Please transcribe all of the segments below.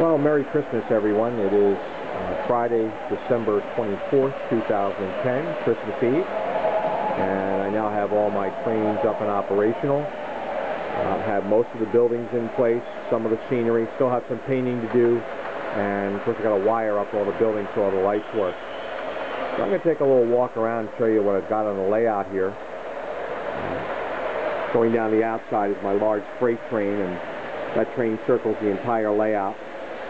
Well, Merry Christmas, everyone. It is Friday, December 24th, 2010, Christmas Eve, and I now have all my trains up and operational. Have most of the buildings in place, some of the scenery, still have some painting to do, and of course I got to wire up all the buildings so all the lights work. So I'm going to take a little walk around and show you what I've got on the layout here. Going down the outside is my large freight train, and that train circles the entire layout.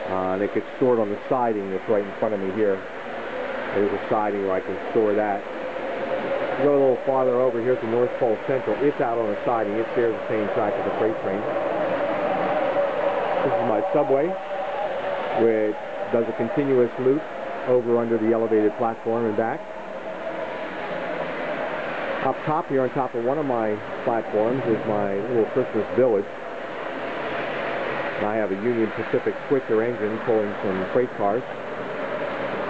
And it gets stored on the siding that's right in front of me here. There's a siding where I can store that. Go a little farther over here to North Pole Central. It's out on the siding. It shares the same track as the freight train. This is my subway, which does a continuous loop over under the elevated platform and back. Up top here, on top of one of my platforms, is my little Christmas village. I have a Union Pacific Switcher engine pulling some freight cars.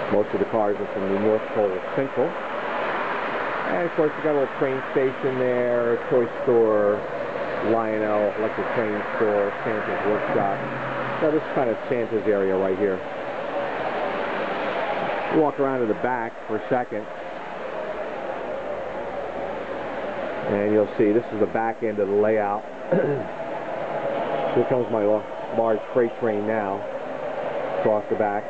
Most of the cars are from the North Pole Central. And of course, we got a little train station there, toy store, Lionel electric train store, Santa's workshop. So this is kind of Santa's area right here. Walk around to the back for a second, and you'll see this is the back end of the layout. Here comes my large freight train now, across the back.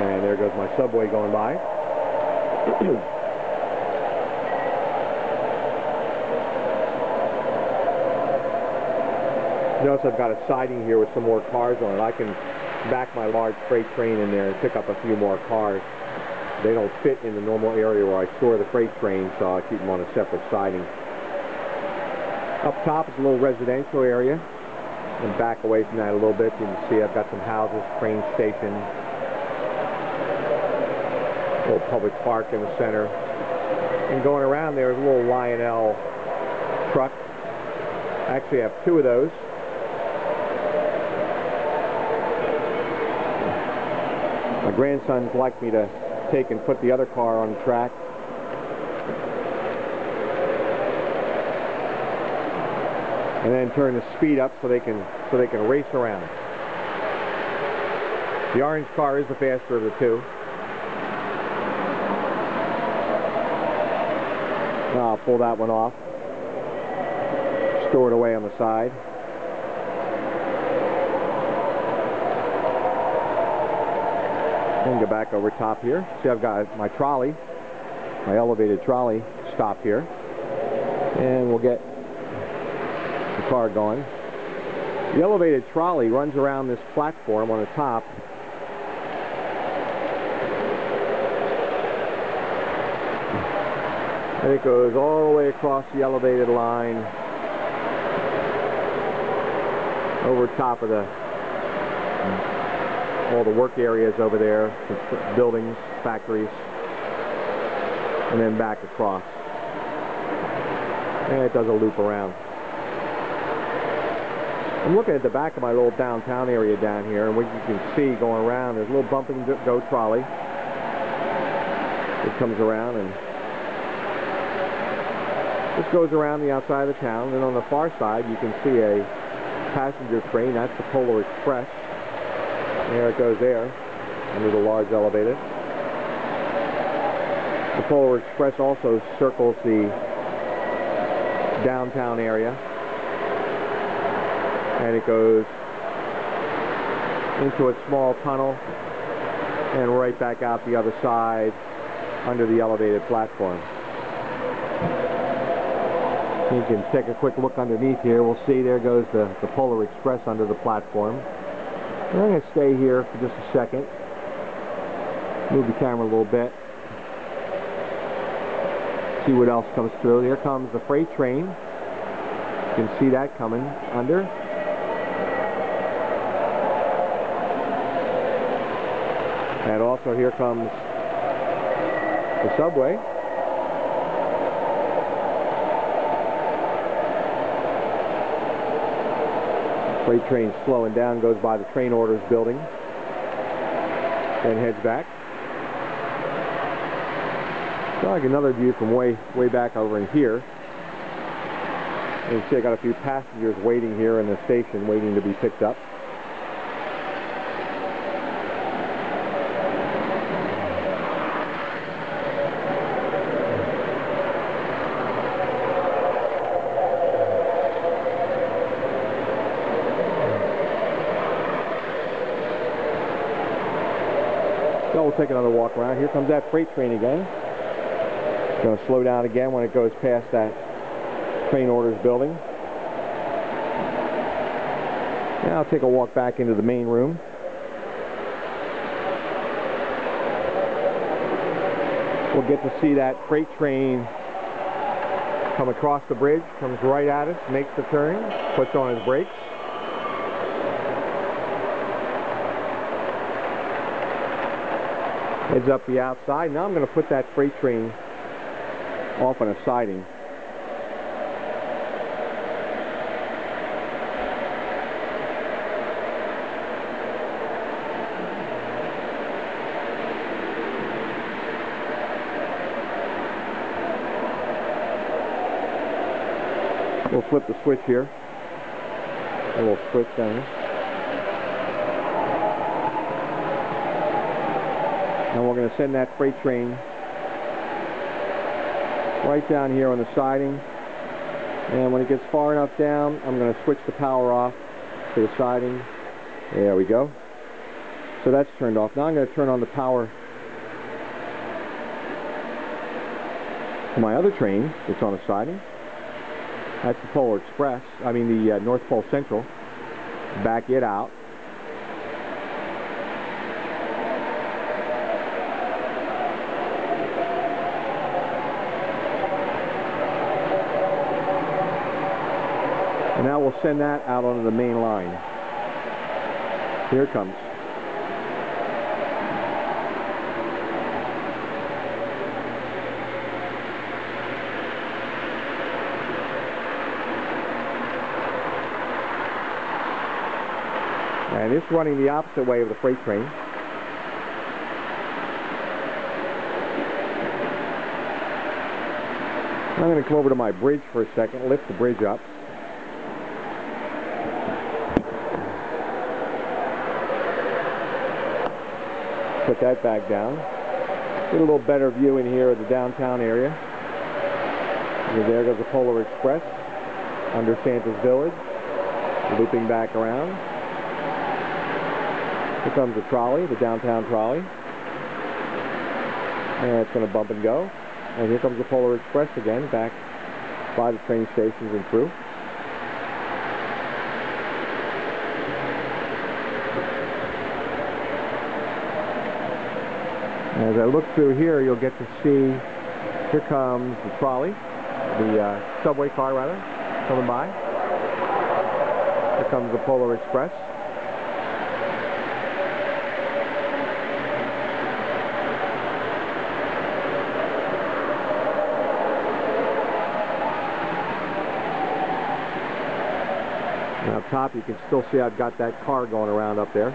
And there goes my subway going by. Notice I've got a siding here with some more cars on it. I can back my large freight train in there and pick up a few more cars. They don't fit in the normal area where I store the freight train, so I keep them on a separate siding. Up top is a little residential area, and back away from that a little bit, you can see I've got some houses, train station, a little public park in the center. And going around there is a little Lionel truck. I actually have two of those. My grandsons like me to take and put the other car on the track. And then turn the speed up so they can race around. The orange car is the faster of the two. Now I'll pull that one off. Store it away on the side. And go back over top here. See, I've got my trolley, my elevated trolley, stopped here. And we'll get the car going. The elevated trolley runs around this platform on the top. And it goes all the way across the elevated line over top of all the work areas over there, buildings, factories, and then back across. And it does a loop around. I'm looking at the back of my little downtown area down here, and what you can see going around, there's a little bump and go trolley. It comes around and this goes around the outside of the town. And on the far side, you can see a passenger train. That's the Polar Express. And there it goes there, under the large elevated. The Polar Express also circles the downtown area. And it goes into a small tunnel and right back out the other side under the elevated platform. You can take a quick look underneath here. We'll see there goes the Polar Express under the platform. And I'm going to stay here for just a second. Move the camera a little bit. See what else comes through. Here comes the freight train. You can see that coming under. And also here comes the subway. Freight train slowing down, goes by the train orders building, then heads back. So like another view from way back over in here. You can see I got a few passengers waiting here in the station, waiting to be picked up. So we'll take another walk around. Here comes that freight train again. It's going to slow down again when it goes past that train orders building. Now I'll take a walk back into the main room. We'll get to see that freight train come across the bridge, comes right at us, makes the turn, puts on his brakes. Heads up the outside. Now I'm going to put that freight train off on a siding. We'll flip the switch here. A little switch down here. And we're going to send that freight train right down here on the siding. And when it gets far enough down, I'm going to switch the power off to the siding. There we go. So that's turned off. Now I'm going to turn on the power to my other train that's on the siding. That's the Polar Express, I mean the North Pole Central. Back it out. And now we'll send that out onto the main line. Here it comes. And it's running the opposite way of the freight train. I'm going to come over to my bridge for a second, lift the bridge up. Put that back down. Get a little better view in here of the downtown area. And there goes the Polar Express under Santa's Village, looping back around. Here comes the trolley, the downtown trolley. And it's going to bump and go. And here comes the Polar Express again, back by the train stations and through. As I look through here, you'll get to see, here comes the trolley, the subway car rather, coming by. Here comes the Polar Express. And up top you can still see I've got that car going around up there.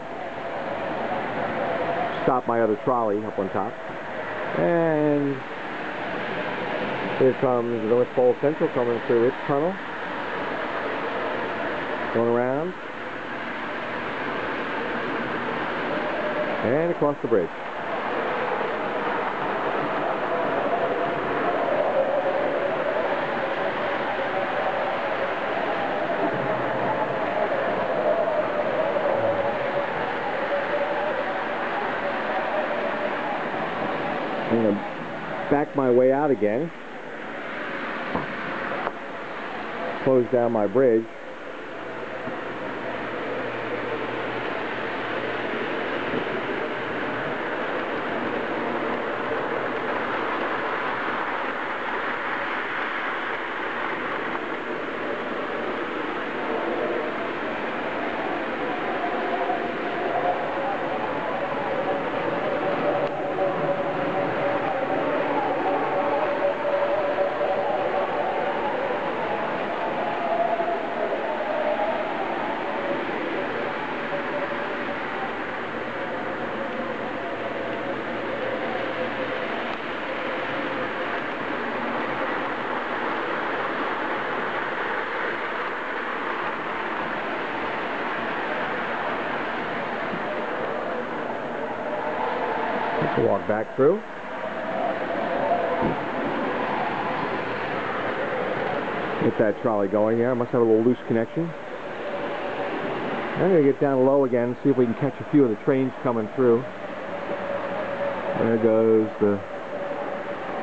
Stop my other trolley up on top. And here comes the North Pole Central coming through its tunnel. Going around. And across the bridge. I'm going to back my way out again, close down my bridge, Walk back through. Get that trolley going there. Must have a little loose connection. I'm going to get down low again and see if we can catch a few of the trains coming through. There goes the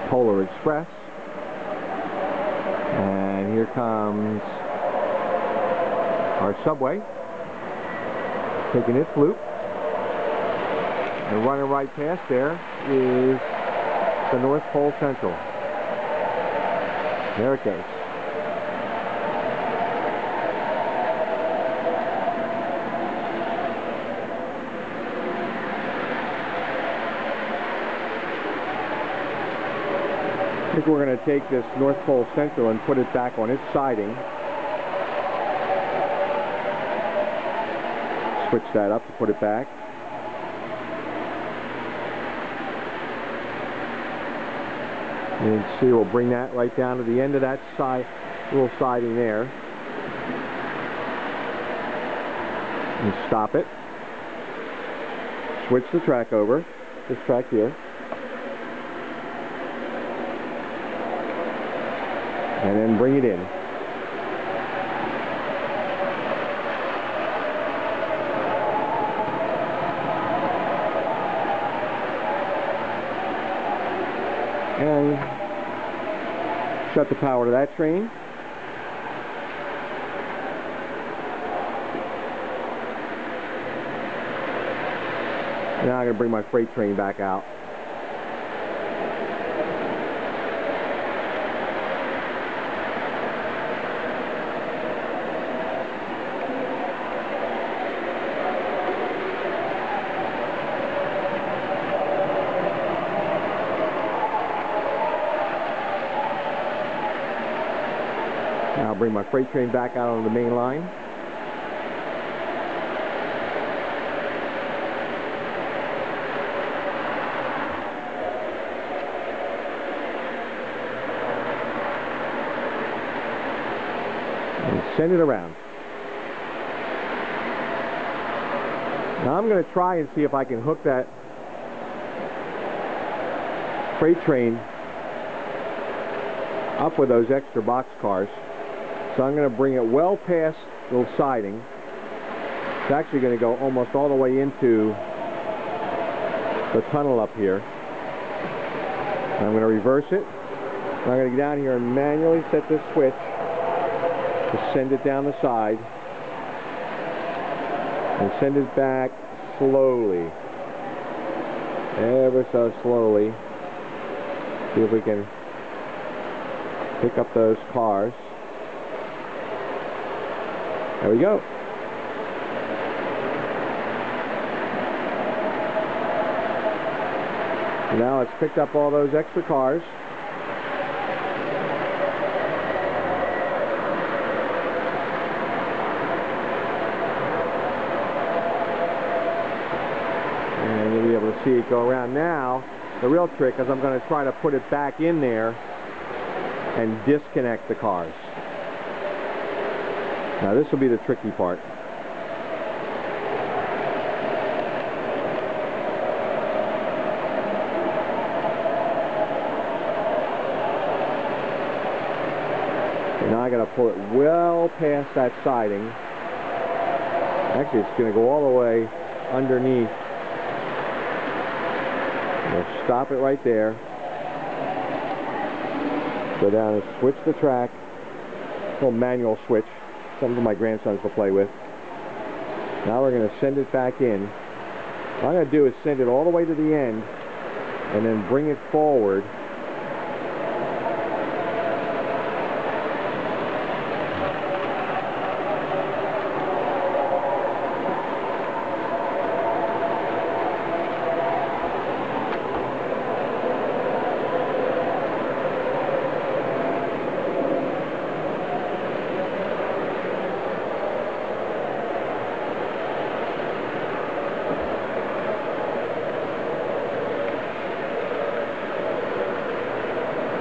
Polar Express. And here comes our subway, taking its loop. And running right past there is the North Pole Central. There it goes. I think we're going to take this North Pole Central and put it back on its siding. Switch that up to put it back. And you can see we'll bring that right down to the end of that side, little siding there. And stop it. Switch the track over. This track here. And then bring it in. And shut the power to that train. Now I'm going to bring my freight train back out. Now I'll bring my freight train back out on the main line. And send it around. Now I'm going to try and see if I can hook that freight train up with those extra box cars. So I'm going to bring it well past the little siding. It's actually going to go almost all the way into the tunnel up here. And I'm going to reverse it. And I'm going to get down here and manually set this switch to send it down the side. And send it back slowly. Ever so slowly. See if we can pick up those cars. There we go. Now it's picked up all those extra cars. And you'll be able to see it go around. Now, the real trick is I'm going to try to put it back in there and disconnect the cars. Now this will be the tricky part. So now I got to pull it well past that siding. Actually, it's going to go all the way underneath. We'll stop it right there. Go down and switch the track. Little manual switch. Something for my grandsons to play with. Now we're going to send it back in. What I'm going to do is send it all the way to the end and then bring it forward.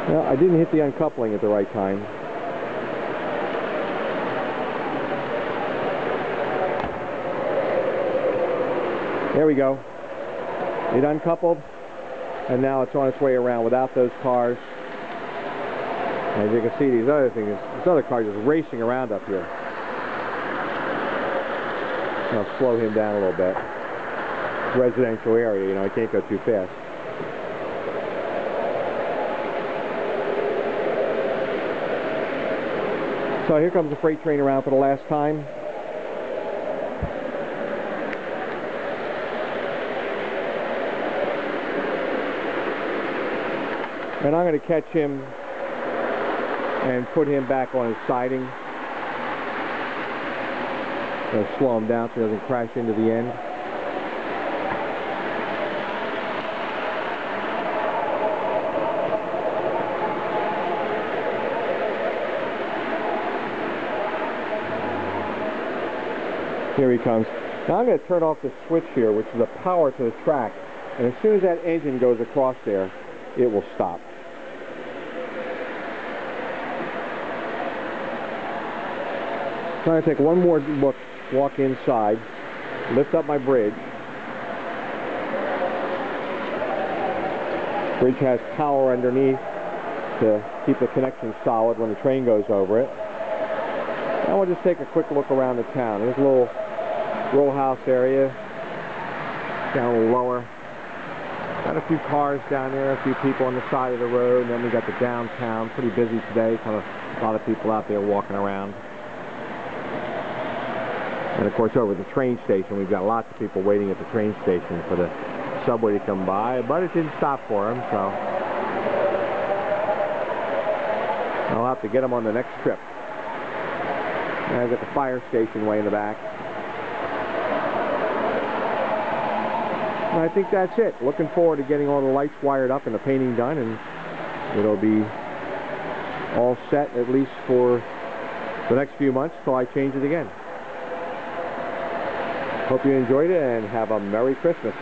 Well, I didn't hit the uncoupling at the right time. There we go. It uncoupled. and now it's on its way around without those cars. As you can see, these other cars just racing around up here. I'll slow him down a little bit. Residential area, you know, I can't go too fast. So here comes the freight train around for the last time. And I'm going to catch him and put him back on his siding. Going to slow him down so he doesn't crash into the end. Here he comes. Now I'm going to turn off the switch here, which is the power to the track. And as soon as that engine goes across there, it will stop. So I'm going to take one more look, walk inside, lift up my bridge. Bridge has power underneath to keep the connection solid when the train goes over it. Now we'll just take a quick look around the town. There's a little row house area down a little lower. Got a few cars down there, a few people on the side of the road, and then we got the downtown, pretty busy today, kind of a lot of people out there walking around. And of course over at the train station, we've got lots of people waiting at the train station for the subway to come by, but it didn't stop for them, so I'll have to get them on the next trip. And I've got the fire station way in the back. And I think that's it. Looking forward to getting all the lights wired up and the painting done, and it'll be all set at least for the next few months till I change it again. Hope you enjoyed it and have a Merry Christmas.